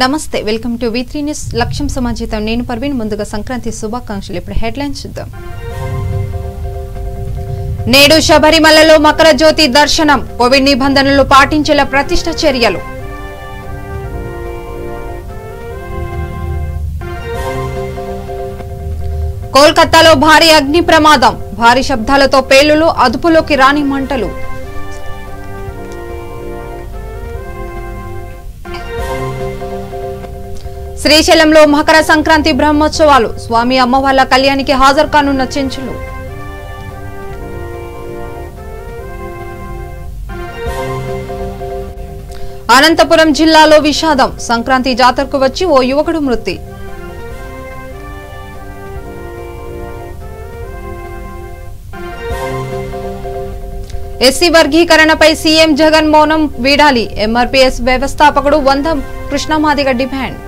నమస్తే welcome to V3 news లక్ష్యం సమాజం నేను పర్వీన్ ముందుగా సంక్రాంతి శుభాకాంక్షలు ఇప్పుడు హెడ్లైన్స్ చూద్దాం నేడు శబరిమలలో మకర జ్యోతి దర్శనం కోవిడ్ నిబంధనలు పాటించేలా ప్రతిష్ఠ చర్యలు కోల్కతాలో భారీ అగ్ని ప్రమాదం భారీ శబ్దాలతో పేలులు అదుపులోకి రాని మంటలు శ్రీశైలంలో మకర సంక్రాంతి బ్రహ్మోత్సవాలు స్వామి అమ్మవార్ల కళ్యాణానికి హాజరు కానున్న చెంచులు అనంతపురం జిల్లాలో విషాదం సంక్రాంతి జాతరకు వచ్చి ఓ యువకుడు మృతి ఎస్సీ వర్గీకరణపై సీఎం జగన్ మౌనం వీడాలి ఎంఆర్పీఎస్ వ్యవస్థాపకుడు వంద కృష్ణమాదిగ డిమాండ్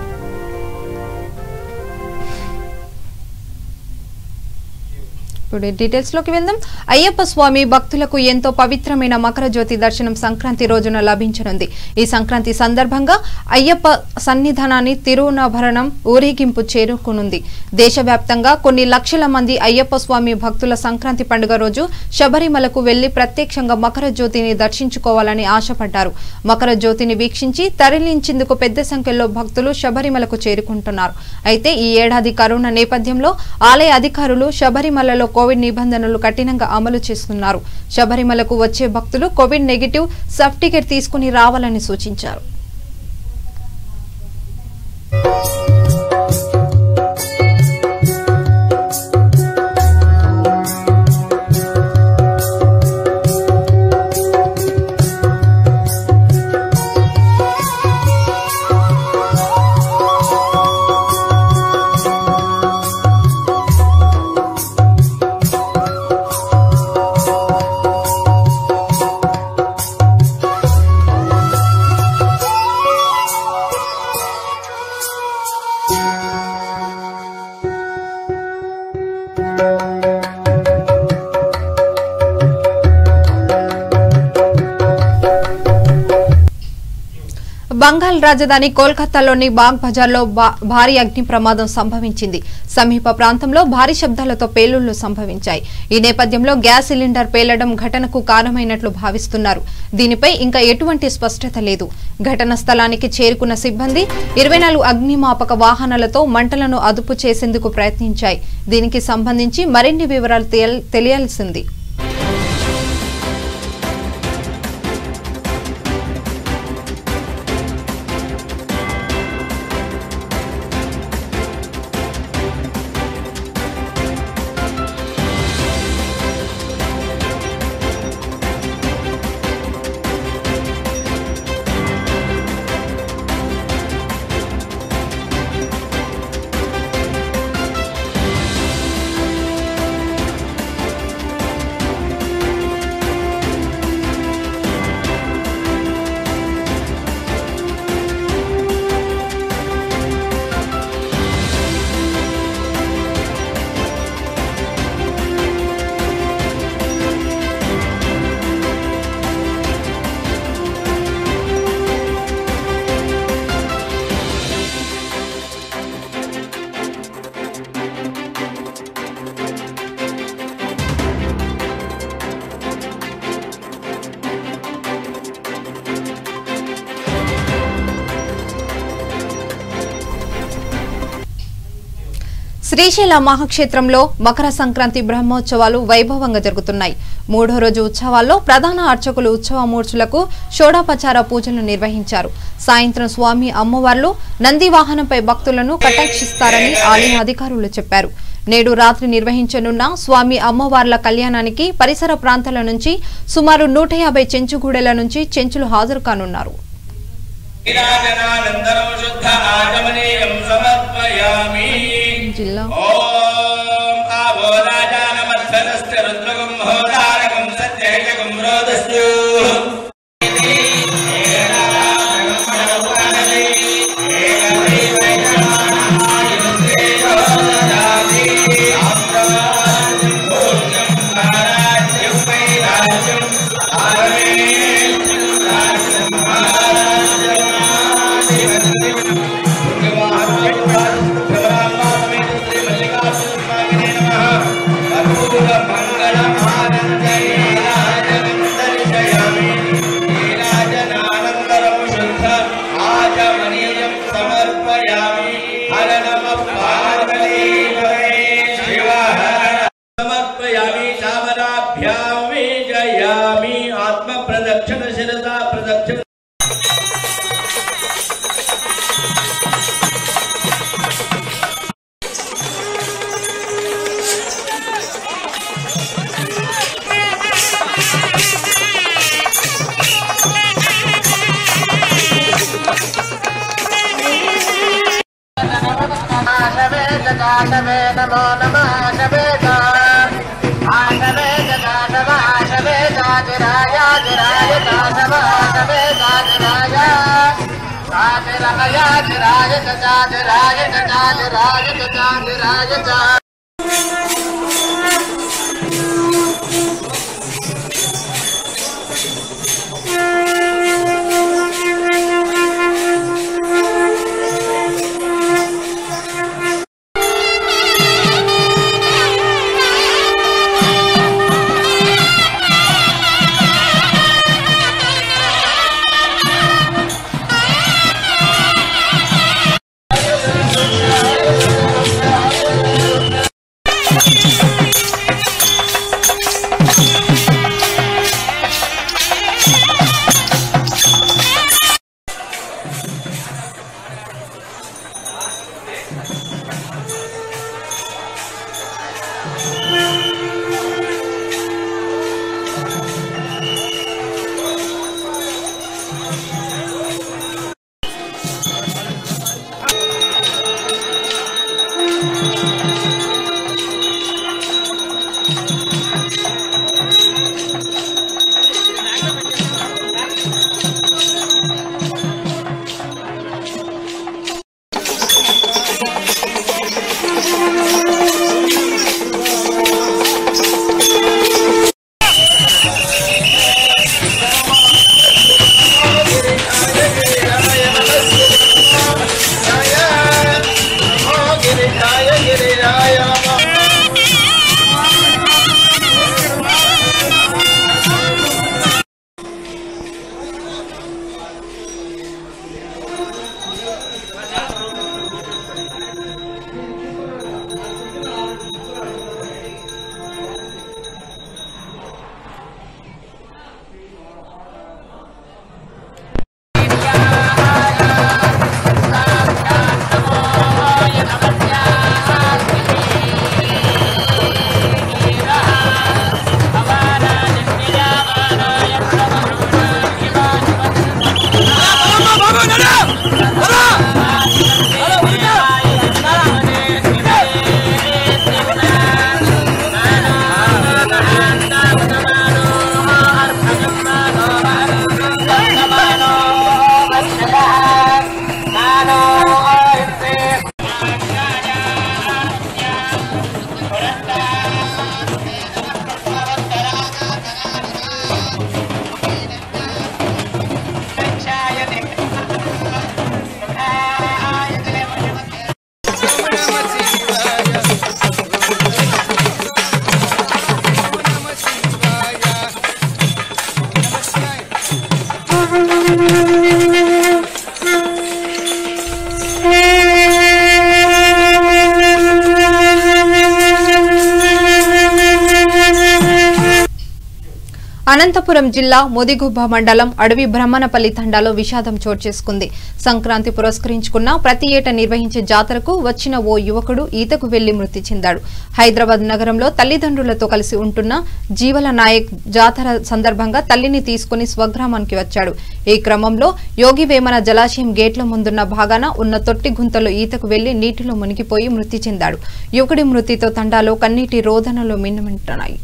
డీటెయిల్స్ లోకి వెళ్దాం అయ్యప్ప స్వామి భక్తులకు ఎంతో పవిత్రమైన మకర జ్యోతి దర్శనం సంక్రాంతి రోజున లభించనుంది ఈ సంక్రాంతి సందర్భంగా అయ్యప్ప సన్నిధానాన్ని తిరువనాభరణం ఊరేగింపు చేరుకునుంది దేశవ్యాప్తంగా కొన్ని లక్షల మంది అయ్యప్ప స్వామి భక్తుల సంక్రాంతి పండుగ రోజు శబరిమలకు వెళ్లి ప్రత్యక్షంగా మకర జ్యోతిని దర్శించుకోవాలని ఆశపడ్డారు మకర జ్యోతిని వీక్షించి తరలించేందుకు పెద్ద సంఖ్యలో భక్తులు శబరిమలకు చేరుకుంటున్నారు అయితే ఈ ఏడాది కరోనా నేపథ్యంలో ఆలయ అధికారులు శబరిమలలో కోవిడ్ నిబంధనలు కఠినంగా అమలు చేస్తున్నారు శబరిమలకు వచ్చే భక్తులు కోవిడ్ నెగటివ్ సర్టిఫికెట్ తీసుకుని రావాలని సూచించారు బంగాల్ రాజధాని కోల్కతాలోని బాగ్ బజార్లో భారీ అగ్ని ప్రమాదం సంభవించింది సమీప ప్రాంతంలో భారీ శబ్దాలతో పేలుళ్లు సంభవించాయి ఈ నేపథ్యంలో గ్యాస్ సిలిండర్ పేలడం ఘటనకు కారణమైనట్లు భావిస్తున్నారు దీనిపై ఇంకా ఎటువంటి స్పష్టత లేదు ఘటన స్థలానికి చేరుకున్న సిబ్బంది 24 అగ్నిమాపక వాహనాలతో మంటలను అదుపు చేసేందుకు ప్రయత్నించాయి దీనికి సంబంధించి మరిన్ని వివరాలు తెలియాల్సింది శ్రీశైల మహాక్షేత్రంలో మకర సంక్రాంతి బ్రహ్మోత్సవాలు వైభవంగా జరుగుతున్నాయి మూడో రోజు ఉత్సవాల్లో ప్రధాన అర్చకులు ఉత్సవమూర్తులకు షోడోపచార పూజలు నిర్వహించారు సాయంత్రం స్వామి అమ్మవార్లు నంది వాహనంపై భక్తులను కటాక్షిస్తారని ఆలయ అధికారులు చెప్పారు నేడు రాత్రి నిర్వహించనున్న స్వామి అమ్మవార్ల కళ్యాణానికి పరిసర ప్రాంతాల నుంచి సుమారు 150 చెంచుగూడెల నుంచి చెంచులు హాజరు కానున్నారు జిల్లా जगाटवे नमो नमः शवेता आशवे जगाटवाशवे जातिराय जिराय दाशवाशवे जातिराय जातिराय जिराय जातिराय जातिराय जातिराय जा అనంతపురం జిల్లా ముదిగుబ్బ మండలం అడవి బ్రహ్మణపల్లి తండాలో విషాదం చోటు చేసుకుంది. సంక్రాంతి పురస్కరించుకున్న ప్రతి ఏటా నిర్వహించే జాతరకు వచ్చిన ఓ యువకుడు ఈతకు వెళ్లి మృతి చెందాడు. హైదరాబాద్ నగరంలో తల్లిదండ్రులతో కలిసి ఉంటున్న జీవల నాయక్ జాతర సందర్భంగా తల్లిని తీసుకుని స్వగ్రామానికి వచ్చాడు. ఈ క్రమంలో యోగి వేమన జలాశయం గేట్ల ముందున్న భాగాన ఉన్న తొట్టి గుంతలో ఈతకు వెళ్లి నీటిలో మునిగిపోయి మృతి చెందాడు. యువకుడి మృతితో తండాలో కన్నీటి రోదనలు మిన్నుమంటున్నాయి.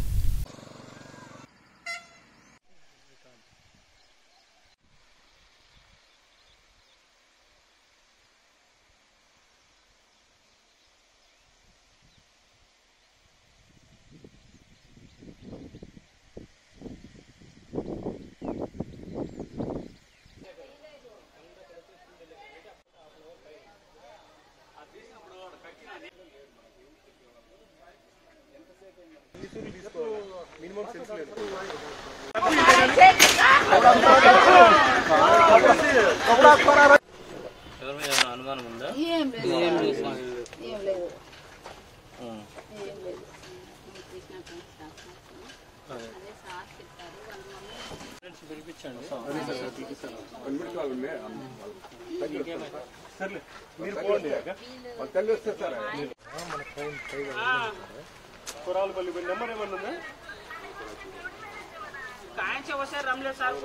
అనుమానం ఉందా? పిలిపించండి. కురాలపల్లి నెంబర్ ఏమన్నా ఉందా? కాంచ వస్తే రమలే సార్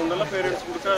ఉండాలి పేరెంట్స్ కూడా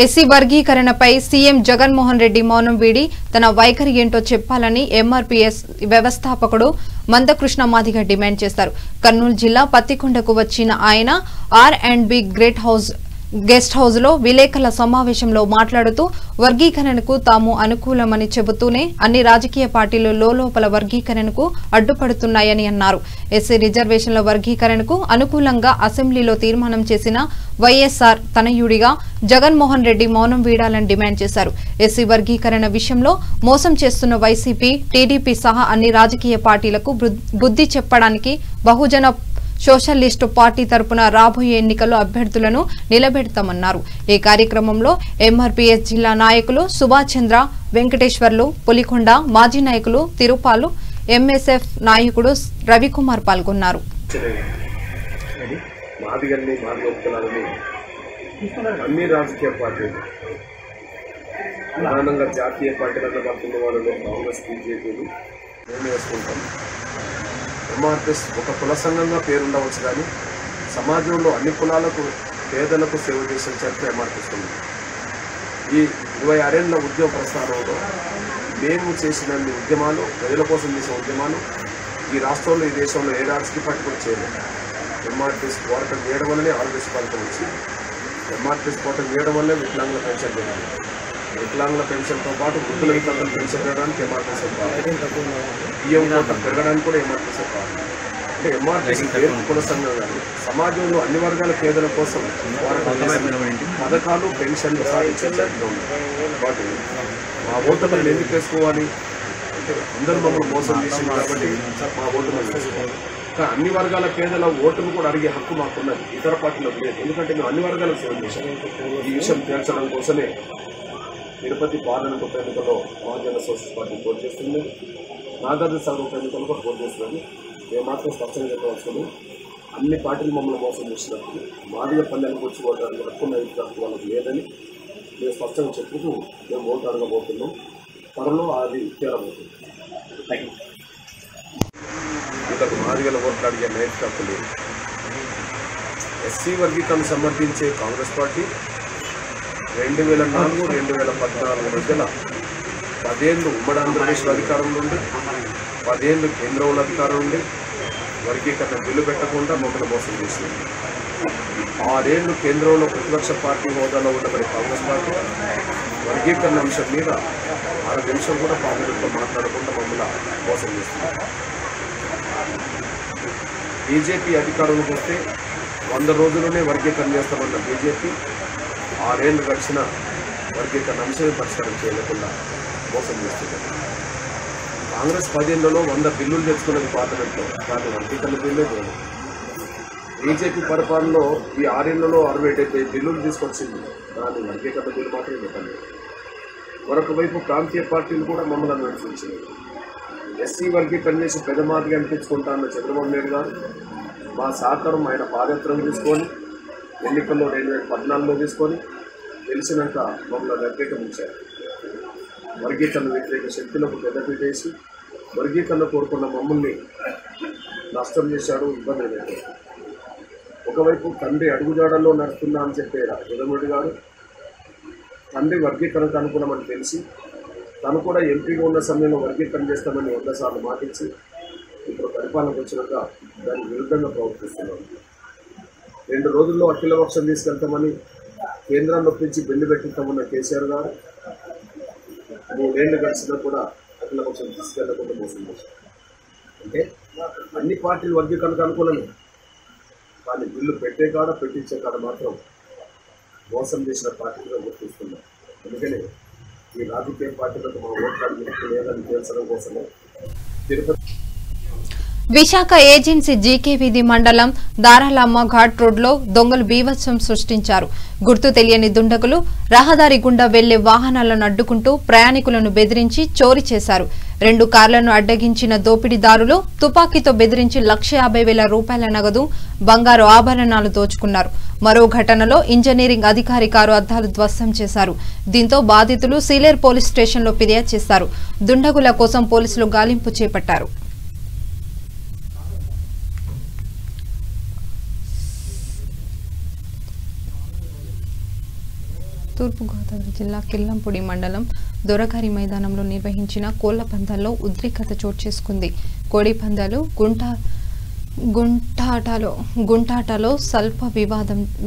ఎస్సీ వర్గీకరణపై సీఎం జగన్మోహన్ రెడ్డి మౌనం వీడి తన వైఖరి ఏంటో చెప్పాలని ఎంఆర్పీఎస్ వ్యవస్థాపకుడు మందకృష్ణ మాదిగ డిమాండ్ చేశారు. కర్నూలు జిల్లా పత్తికొండకు వచ్చిన ఆయన R&B గెస్ట్ హౌస్ లో విలేకరుల సమావేశంలో మాట్లాడుతూ వర్గీకరణకు తాము అనుకూలమని చెబుతూనే అన్ని రాజకీయ పార్టీలు లోలోపల వర్గీకరణకు అడ్డుపడుతున్నాయని అన్నారు. ఎస్సీ రిజర్వేషన్ల వర్గీకరణకు అనుకూలంగా అసెంబ్లీలో తీర్మానం చేసిన వైఎస్ఆర్ తనయుడిగా జగన్మోహన్ రెడ్డి మౌనం వీడాలని డిమాండ్ చేశారు. ఎస్సీ వర్గీకరణ విషయంలో మోసం చేస్తున్న వైసీపీ, టీడీపీ సహా అన్ని రాజకీయ పార్టీలకు బుద్ధి చెప్పడానికి బహుజన సోషలిస్టు పార్టీ తరపున రాబోయే ఎన్నికల్లో అభ్యర్థులను నిలబెడతామన్నారు. ఈ కార్యక్రమంలో ఎంఆర్పీఎస్ జిల్లా నాయకులు సుభాష్ చంద్ర, వెంకటేశ్వర్లు, పులికొండ, మాజీ నాయకులు తిరుపాలు, ఎంఎస్ఎఫ్ నాయకుడు రవికుమార్ పాల్గొన్నారు. అన్ని రాజకీయ పార్టీలు ప్రధానంగా జాతీయ పార్టీలలో పడుతున్న వాళ్ళు కాంగ్రెస్, బీజేపీలు మేము వేసుకుంటాం. ఎంఆర్పీఎస్ ఒక కుల సంఘంగా పేరుండవచ్చు, కానీ సమాజంలో అన్ని కులాలకు, పేదలకు సేవ చేసిన చరిత్ర ఎంఆర్పీఎస్ ఉంది. ఈ 26 ఏళ్ల ఉద్యమ ప్రస్థానంలో మేము చేసిన ఉద్యమాలు, ప్రజల కోసం చేసిన ఉద్యమాలు ఈ రాష్ట్రంలో, ఈ దేశంలో ఏ రాజకీయ పార్టీ కూడా చేయలేదు. ఎంఆర్పీఎస్ పోరాటం చేయడం వల్లనే ఆర్ఎస్ఎస్ పార్టీ వచ్చింది. ఎంఆర్పీఎస్ పోరాటం చేయడం వల్లే వికలాంగుల పెన్షన్ జరిగింది. వికలాంగుల పెన్షన్తో పాటు వృద్ధుల వికలాంగుల పెన్షన్ పెరగడానికి ఎంఆర్పీఎస్ బియ్యం కోట పెరగడానికి కూడా ఎంఆర్పీఎస్ కావాలి. అంటే ఎంఆర్పీఎస్ కుల సంఘం కానీ సమాజంలో అన్ని వర్గాల పేదల కోసం పథకాలు, పెన్షన్లు సాధించే కాబట్టి మా ఓటర్లను ఎందుకు వేసుకోవాలి అంటే అందరూ మమ్మల్ని మోసం చేసింది కాబట్టి మా ఓటర్లను వేసుకోవాలి. కానీ అన్ని వర్గాల పేదల ఓటును కూడా అడిగే హక్కు మాకున్నది, ఇతర పార్టీలకు లేదు. ఎందుకంటే మేము అన్ని వర్గాలకు సేవ చేశాం. ఈ విషయం తేల్చడం కోసమే తిరుపతి పార్లమెంట్ ఉప ఎన్నికల్లో బహుజన సోషలిస్ట్ పార్టీ పోటీ చేస్తుంది, నాగార్జున సాగర్ ఉప ఎన్నికల్లో కూడా పోటీ చేస్తున్నది. మేము మాత్రం స్పష్టంగా చెప్పవలసింది, అన్ని పార్టీలు మమ్మల్ని మోసం చేసినప్పుడు మాదిగ పల్లెలకు వచ్చి ఓటానికి హక్కు హక్కు వాళ్ళకి లేదని మేము స్పష్టంగా చెప్పుతూ మేము ఓటు అడగబోతున్నాం. త్వరలో అది తేలబోతుంది. వీళ్ళకు మాదిగల ఓట్లు అడిగే నైతిక హక్కు లేదు. ఎస్సీ వర్గీకరణ సమర్థించే కాంగ్రెస్ పార్టీ 2004-2014 మధ్యన 10 ఏళ్ళు ఉమ్మడి ఆంధ్రప్రదేశ్లో అధికారంలో ఉండి 10 ఏళ్ళు కేంద్రంలో అధికారం ఉండి వర్గీకరణ బిల్లు పెట్టకుండా మమ్మల్ని మోసం చేసింది. 6 ఏళ్ళు కేంద్రంలో ప్రతిపక్ష పార్టీ హోదాలో ఉండబడి కాంగ్రెస్ పార్టీ వర్గీకరణ అంశం మీద 6 నిమిషం కూడా పార్లమెంట్లో మాట్లాడకుండా మమ్మల్ని మోసం చేస్తుంది. బీజేపీ అధికారంలోకి వస్తే 100 రోజుల్లోనే వర్గీకరణ చేస్తామన్న బీజేపీ 6 ఏళ్ళు గడిచిన వర్గీకరణ అంశమే పరిష్కారం చేయలేకుండా మోసం చేస్తుంది. కాంగ్రెస్ 10 ఏళ్లలో 100 బిల్లులు తెచ్చుకున్నది పార్లమెంట్లో, కానీ వర్గీకరణ బిల్లే లేదు. బీజేపీ పరిపాలనలో ఈ 6 ఏళ్లలో 67 బిల్లులు తీసుకొచ్చింది, కానీ వర్గీకరణ బిల్లు మాత్రమే పెట్టలేదు. మరొక వైపు ప్రాంతీయ పార్టీలు కూడా మమ్మల్ని నడిపించింది. ఎస్సీ వర్గీకరణ చేసి పెద్ద మాదిగా అనిపించుకుంటా అన్న చంద్రబాబు నాయుడు గారు మా సహకారం ఆయన పాదయాత్రను తీసుకొని ఎన్నికల్లో 2014లో తీసుకొని తెలిసినాక మమ్మల్ని వ్యతిరేకించారు. వర్గీకరణ వ్యతిరేక శక్తులకు పెద్దపీటేసి వర్గీకరణ కోరుకున్న మమ్మల్ని నష్టం చేశాడు, ఇబ్బంది పెట్టాడు. ఒకవైపు తండ్రి అడుగుజాడల్లో నడుస్తున్నా అని చెప్పే జగన్మోహన్ గారు తండ్రి వర్గీకరణకు అనుకూలమని తెలిసి తను కూడా ఎంపీగా ఉన్న సమయంలో వర్గీకరణ చేస్తామని 100 సార్లు మాటించి ఇప్పుడు పరిపాలనకు వచ్చినాక దానికి విరుద్ధంగా ప్రవర్తిస్తున్నాం. 2 రోజుల్లో అఖిలపక్షం తీసుకెళ్తామని కేంద్రాన్ని ఒప్పించి బిల్లు పెట్టిస్తామన్న కేసీఆర్ గారు 3 ఏళ్ళు గడిచినా కూడా అఖిలపక్షం తీసుకెళ్లకుండా మోసం చేశారు. అంటే అన్ని పార్టీలు వర్గీకరణకు అనుకూలమే, కానీ బిల్లు పెట్టే కాడ పెట్టించే కాడ మాత్రం మోసం చేసిన పార్టీగా గుర్తిస్తున్నాం. అందుకని ఈ రాజకీయ పార్టీలకు మా ఓట్లు లేదని తేల్చడం కోసమే తిరుపతి విశాఖ ఏజెన్సీ జీకే వీధి మండలం దారాలమ్మ ఘాట్ రోడ్లో దొంగలు బీభత్సం సృష్టించారు. గుర్తు తెలియని దుండగులు రహదారి గుండా వెళ్లే వాహనాలను అడ్డుకుంటూ ప్రయాణికులను బెదిరించి చోరీ చేశారు. 2 కార్లను అడ్డగించిన దోపిడీదారులు తుపాకీతో బెదిరించి 1,50,000 రూపాయల నగదు, బంగారు ఆభరణాలు దోచుకున్నారు. మరో ఘటనలో ఇంజనీరింగ్ అధికారి కారు అద్దాలు ధ్వంసం చేశారు. దీంతో బాధితులు సీలేరు పోలీస్ స్టేషన్లో ఫిర్యాదు చేశారు. దుండగుల కోసం పోలీసులు గాలింపు చేపట్టారు. తూర్పుగోదావరి జిల్లా కిల్లంపూడి మండలం దొరగారి మైదానంలో నిర్వహించిన కోళ్ల పందాల్లో ఉద్రిక్తత చోటు చేసుకుంది. కోడి పందాలు గుంటాటలో స్వల్ప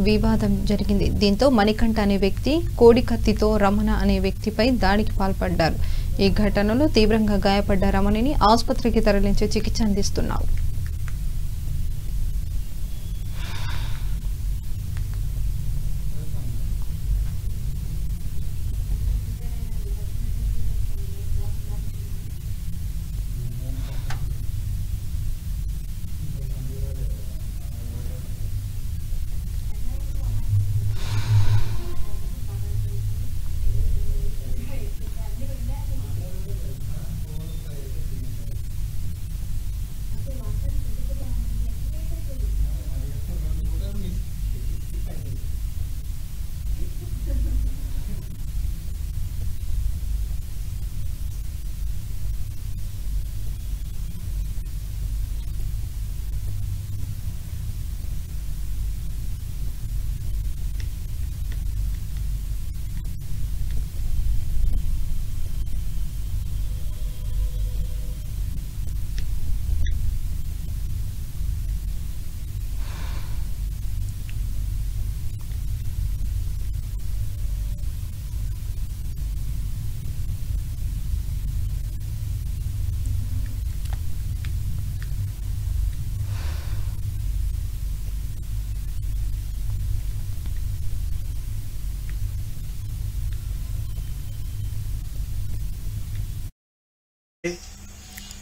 వివాదం జరిగింది. దీంతో మణికంఠ అనే వ్యక్తి కోడి కత్తితో రమణ అనే వ్యక్తిపై దాడికి పాల్పడ్డారు. ఈ ఘటనలో తీవ్రంగా గాయపడ్డ రమణిని ఆసుపత్రికి తరలించి చికిత్స అందిస్తున్నారు.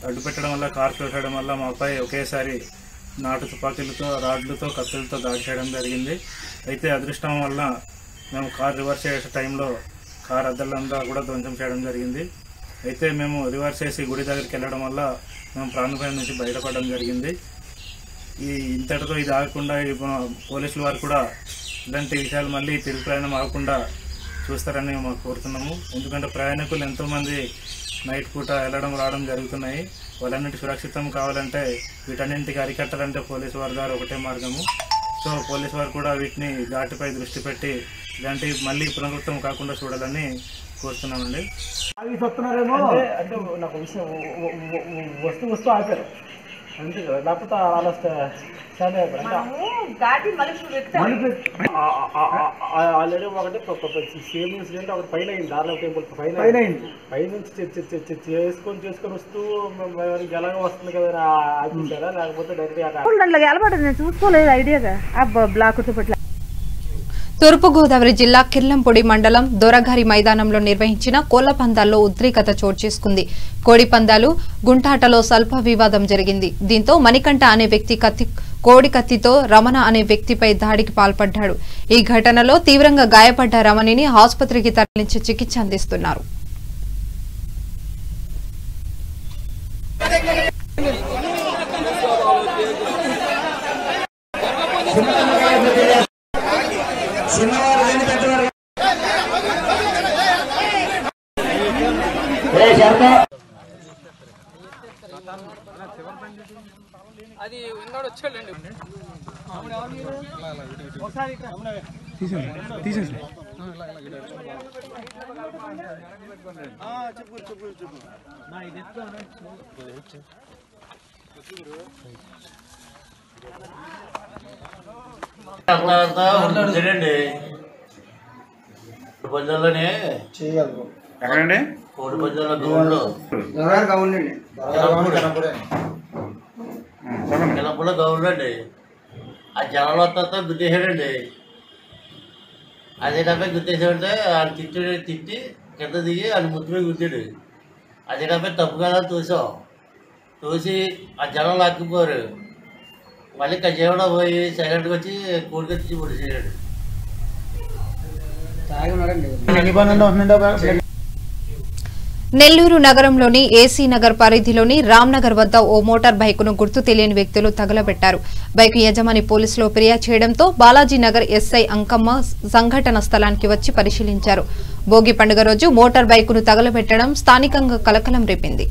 అడ్డు పెట్టడం వల్ల కారు పెట్టడం వల్ల మాపై ఒకేసారి నాటు తుపాకీలతో రాడ్లతో కత్తులతో దాడి చేయడం జరిగింది. అయితే అదృష్టం వల్ల మేము కారు రివర్స్ చేసే టైంలో కారు అద్దాలంతా కూడా ధ్వంసం చేయడం జరిగింది. అయితే మేము రివర్స్ చేసి గుడి దగ్గరికి వెళ్ళడం వల్ల మేము ప్రాణభయం నుంచి బయటపడడం జరిగింది. ఇంతటితో ఇది ఆగకుండా పోలీసుల వారు కూడా ఇలాంటి విషయాలు మళ్ళీ తిరుగు ప్రయాణం ఆగకుండా చూస్తారని మాకు కోరుతున్నాము. ఎందుకంటే ప్రయాణికులు ఎంతోమంది నైట్ పూట వెళ్ళడం రావడం జరుగుతున్నాయి. వాళ్ళన్నింటి సురక్షితం కావాలంటే వీటన్నింటికి అరికట్టాలంటే పోలీసు వారి ద్వారా ఒకటే మార్గము. సో పోలీసు వారు కూడా వీటిని ఘాటుపై దృష్టి పెట్టి ఇలాంటివి మళ్ళీ పునరావృతం కాకుండా చూడాలని కోరుతున్నామండి. అంటే నాకు విషయం వస్తూ ఆపారు అంతే కదా, లేకపోతే అలా ఆల్రెడీ ఒకటి సేమ్ ఇన్సిడెంట్ ఒకటి పైన అయింది. దారిలో టెంపుల్ పైనుంచి చేసుకొని వస్తూ ఎలాగ వస్తుంది కదా ఆపించారా, లేకపోతే డైరెక్ట్ నేను చూసుకోలేదు ఐడియాగా బ్లాక్ పట్ల. తూర్పుగోదావరి జిల్లా కిర్లంపూడి మండలం దొరగారి మైదానంలో నిర్వహించిన కోళ్ల పందాల్లో ఉద్రిక్తత చోటు చేసుకుంది. కోడి పందాలు గుంటాటలో స్వల్ప వివాదం జరిగింది. దీంతో మణికంఠ అనే వ్యక్తి కోడి కత్తితో రమణ అనే వ్యక్తిపై దాడికి పాల్పడ్డాడు. ఈ ఘటనలో తీవ్రంగా గాయపడ్డ రమణిని ఆసుపత్రికి తరలించి చికిత్స అందిస్తున్నారు. అది ఉన్నాడు వచ్చాడండి పంజాలోనే ఎక్కడండి కోడి పంజాల గౌన్లో కిలపులో గౌన్లు అండి ఆ జనాలు వస్తా గుద్దేశాడండి అదే డబ్బే గుద్దేశాడంటే ఆయన తిట్టి కింద దిగి ఆయన ముద్దు మీద గుద్దాడు అదే డబ్బే తప్పు కదా తోసి ఆ జనం లాక్కుపోరు మళ్ళీ కజేవాడ పోయి సైలెంట్గా వచ్చి కోడికి తెచ్చి పొడిచేసాడు. నెల్లూరు నగరంలోని ఏసీ నగర్ పరిధిలోని రామ్నగర్ వద్ద ఓ మోటార్ బైకును గుర్తు తెలియని వ్యక్తులు తగలబెట్టారు. బైకు యజమాని పోలీసులు ఫిర్యాదు చేయడంతో బాలాజీనగర్ ఎస్ఐ అంకమ్మ సంఘటన స్థలానికి వచ్చి పరిశీలించారు. భోగి పండుగ రోజు మోటార్ బైకును తగలబెట్టడం స్థానికంగా కలకలం రేపింది.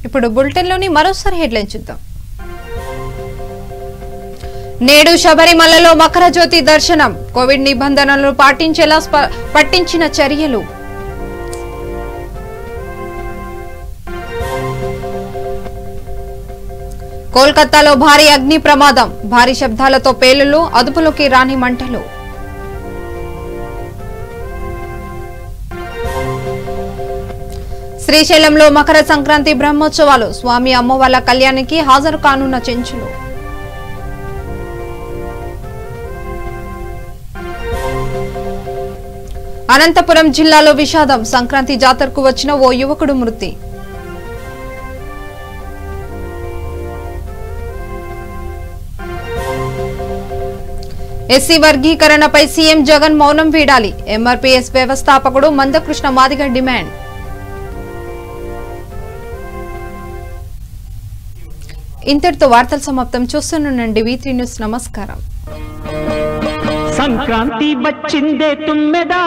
ఇప్పుడు బులెటిన్లోని మరోసారి హెడ్లైన్ చూద్దాం. నేడు శబరిమలలో మకర జ్యోతి దర్శనం, కోవిడ్ నిబంధనలను పాటించేలా పట్టించిన చర్యలు. కోల్కతాలో భారీ అగ్ని ప్రమాదం, భారీ శబ్దాలతో పేలుళ్లు, అదుపులోకి రాని మంటలు. శ్రీశైలంలో మకర సంక్రాంతి బ్రహ్మోత్సవాలు, స్వామి అమ్మవార్ల కళ్యాణానికి హాజరు కానున్న చెంచులు. అనంతపురం జిల్లాలో విషాదం, సంక్రాంతి జాతరకు వచ్చిన ఓ యువకుడు మృతి. ఎస్సీ వర్గీకరణపై సీఎం జగన్ మౌనం వీడాలి, ఎంఆర్పీఎస్ వ్యవస్థాపకుడు మందకృష్ణ మాదిగ డిమాండ్. ఇంతటితో వార్తలు సమాప్తం. చూస్తుండండి V3 న్యూస్. నమస్కారం. సంక్రాంతి వచ్చిందే తుమ్మెదా.